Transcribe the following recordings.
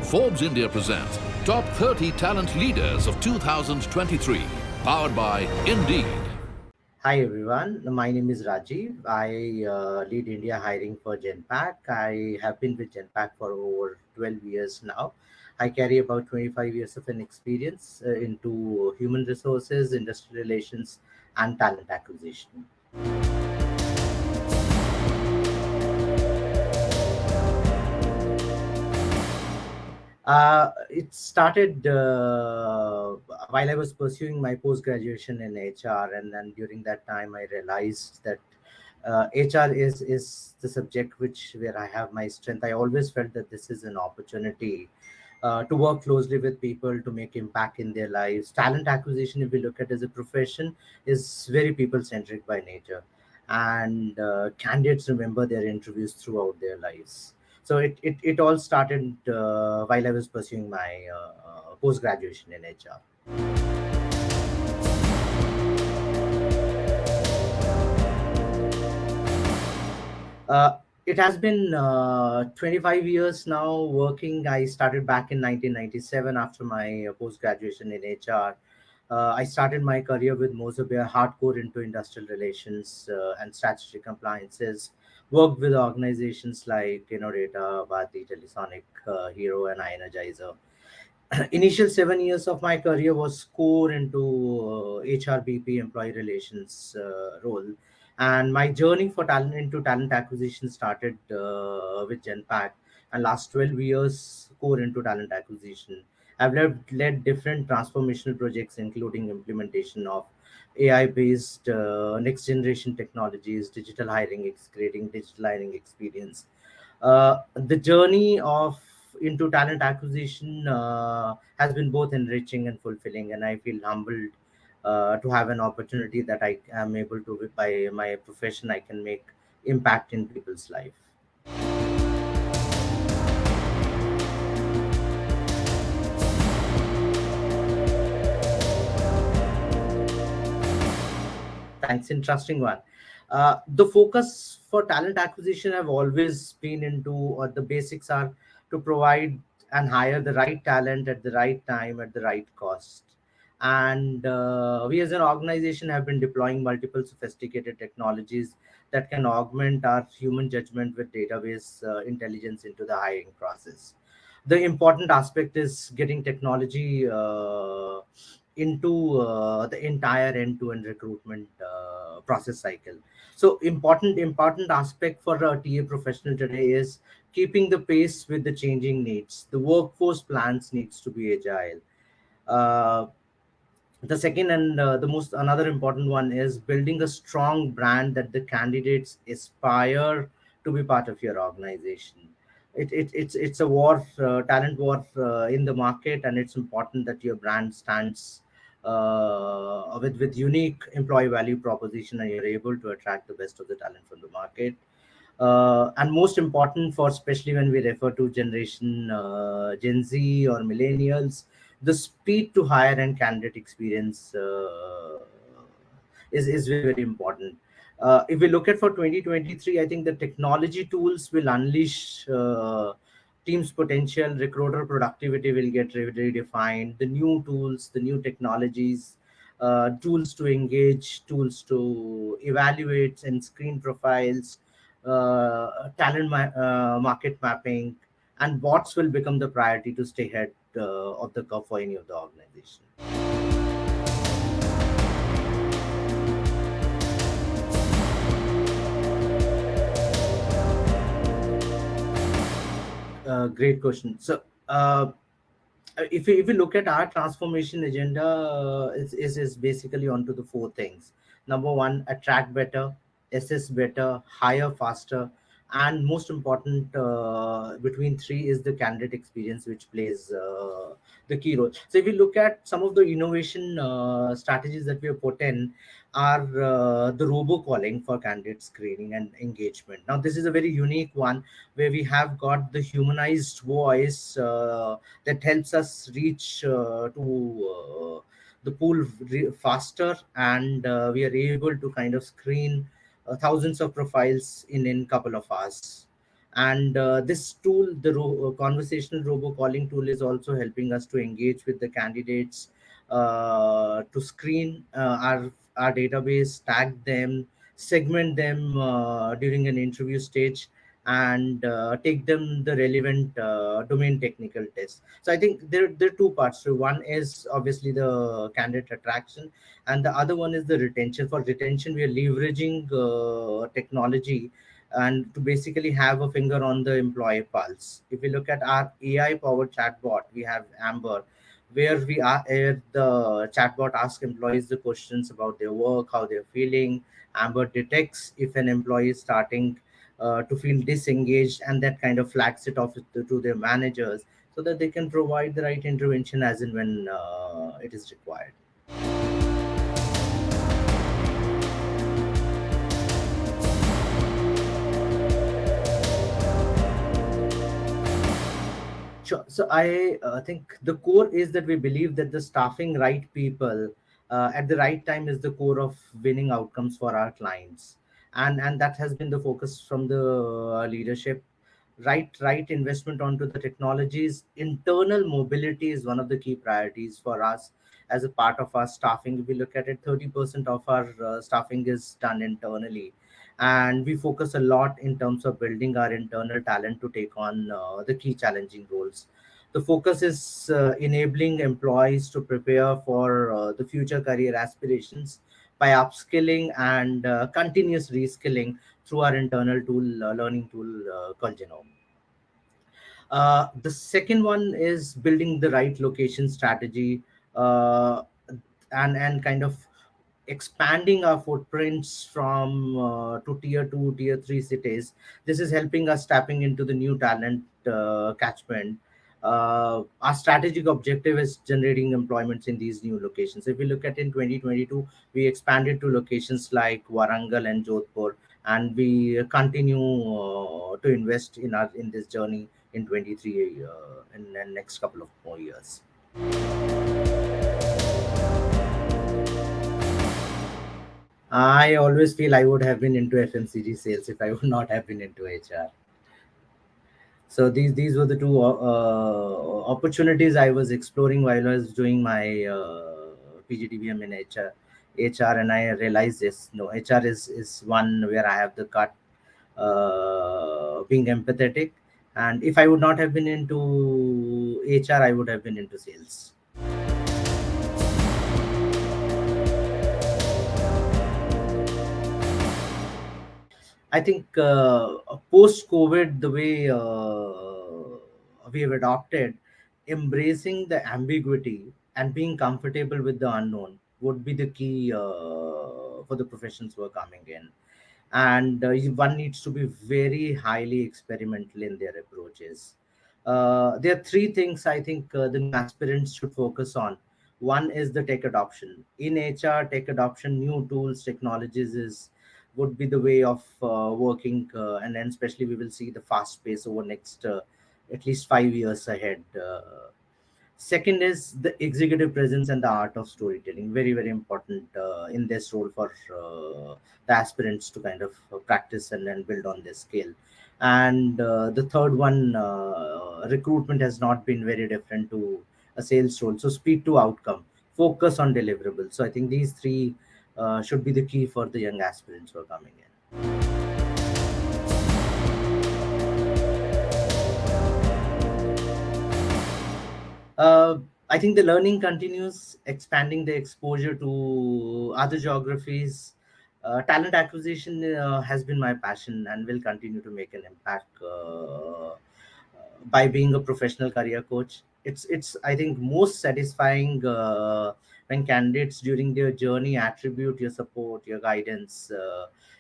Forbes India presents Top 30 Talent Leaders of 2023, powered by Indeed. Hi everyone, my name is Rajiv. I lead India hiring for Genpact. I have been with Genpact for over 12 years now. I carry about 25 years of an experience into human resources, industrial relations, and talent acquisition. It started while I was pursuing my post graduation in HR, and then during that time, I realized that HR is the subject where I have my strength. I always felt that this is an opportunity to work closely with people to make impact in their lives. Talent acquisition, if we look at as a profession, is very people centric by nature, and candidates remember their interviews throughout their lives. So it all started while I was pursuing my post graduation in HR. It has been 25 years now working. I started back in 1997 after my post graduation in HR. I started my career with Mozambique, hardcore into industrial relations and statutory compliances. Worked with organizations like Data, Bharti, Telisonic, Hero, and Energizer. Initial 7 years of my career was core into HRBP employee relations role, and my journey for talent into talent acquisition started with Genpact, and last 12 years core into talent acquisition. I've led different transformational projects, including implementation of AI based next generation technologies, digital hiring, creating digital hiring experience. The journey of into talent acquisition has been both enriching and fulfilling, and I feel humbled to have an opportunity that I am able to, by my profession, I can make impact in people's life. Thanks, interesting one. The focus for talent acquisition have always been into, or the basics are to provide and hire the right talent at the right time at the right cost. And we as an organization have been deploying multiple sophisticated technologies that can augment our human judgment with database intelligence into the hiring process. The important aspect is getting technology into the entire end-to-end recruitment process cycle. So important aspect for a TA professional today is keeping the pace with the changing needs. The workforce plans needs to be agile. uh, the second and the most another important one is building a strong brand that the candidates aspire to be part of your organization. It's a war, talent war in the market, and it's important that your brand stands with unique employee value proposition, and you're able to attract the best of the talent from the market. And most important, for especially when we refer to generation Gen Z or millennials, the speed to hire and candidate experience is very, very important. If we look at for 2023, I think the technology tools will unleash teams potential. Recruiter productivity will get redefined. The new tools, the new technologies, tools to engage, tools to evaluate and screen profiles, market mapping, and bots will become the priority to stay ahead of the curve for any of the organization. Great question. So, if we look at our transformation agenda, is basically onto the four things. Number one, attract better, assess better, hire faster, and most important, between three is the candidate experience, which plays the key role. So, if we look at some of the innovation strategies that we have put in, are the robocalling for candidate screening and engagement. Now, this is a very unique one where we have got the humanized voice that helps us reach to the pool faster, and we are able to kind of screen thousands of profiles in couple of hours. And this tool, the conversational robocalling tool, is also helping us to engage with the candidates, to screen our database, tag them, segment them during an interview stage, and take them the relevant domain technical test. So I think there are two parts. So one is obviously the candidate attraction, and the other one is the retention. For retention, we are leveraging technology and to basically have a finger on the employee pulse. If we look at our AI powered chatbot, we have Amber, where the chatbot asks employees the questions about their work, how they're feeling. Amber detects if an employee is starting to feel disengaged, and that kind of flags it off to their managers so that they can provide the right intervention as and when it is required. Sure. So I think the core is that we believe that the staffing right people at the right time is the core of winning outcomes for our clients, and that has been the focus from the leadership. Right investment onto the technologies. Internal mobility is one of the key priorities for us as a part of our staffing. If we look at it, 30% of our staffing is done internally, and we focus a lot in terms of building our internal talent to take on the key challenging roles. The focus is enabling employees to prepare for the future career aspirations by upskilling and continuous reskilling through our internal tool, learning tool called Genome. The second one is building the right location strategy, uh, and kind of expanding our footprints from to tier 2 tier 3 cities. This is helping us tapping into the new talent catchment. Our strategic objective is generating employments in these new locations. If we look at in 2022, we expanded to locations like Warangal and Jodhpur, and we continue to invest in this journey in 23 in the next couple of more years. I always feel I would have been into FMCG sales if I would not have been into HR. So these were the two opportunities I was exploring while I was doing my PGDBM in HR, and I realized this. No, HR is one where I have the cut, being empathetic, and if I would not have been into HR, I would have been into sales. I think post COVID, the way we have adopted, embracing the ambiguity and being comfortable with the unknown would be the key for the professions who are coming in. And one needs to be very highly experimental in their approaches. There are three things I think the new aspirants should focus on. One is the tech adoption. In HR, tech adoption, new tools, technologies is would be the way of working, and then especially we will see the fast pace over next at least 5 years ahead. Second is the executive presence and the art of storytelling. Very, very important in this role for the aspirants to kind of practice and build on this skill. And the third one, recruitment has not been very different to a sales role. So, speed to outcome, focus on deliverables. So, I think these three should be the key for the young aspirants who are coming in. Uh, I think the learning continues, expanding the exposure to other geographies. Talent acquisition has been my passion and will continue to make an impact by being a professional career coach. It's I think most satisfying when candidates during their journey attribute your support, your guidance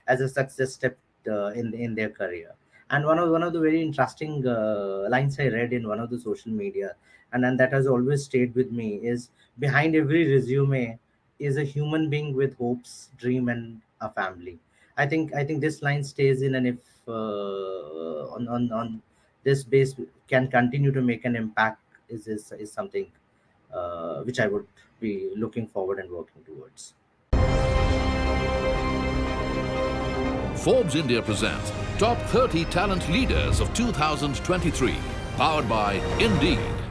as a success step in their career. And one of the very interesting lines I read in one of the social media, and that has always stayed with me, is behind every resume is a human being with hopes, dream, and a family. I think this line stays in, and if on this base can continue to make an impact, is something which I would be looking forward and working towards. Forbes India presents Top 30 Talent Leaders of 2023. Powered by Indeed.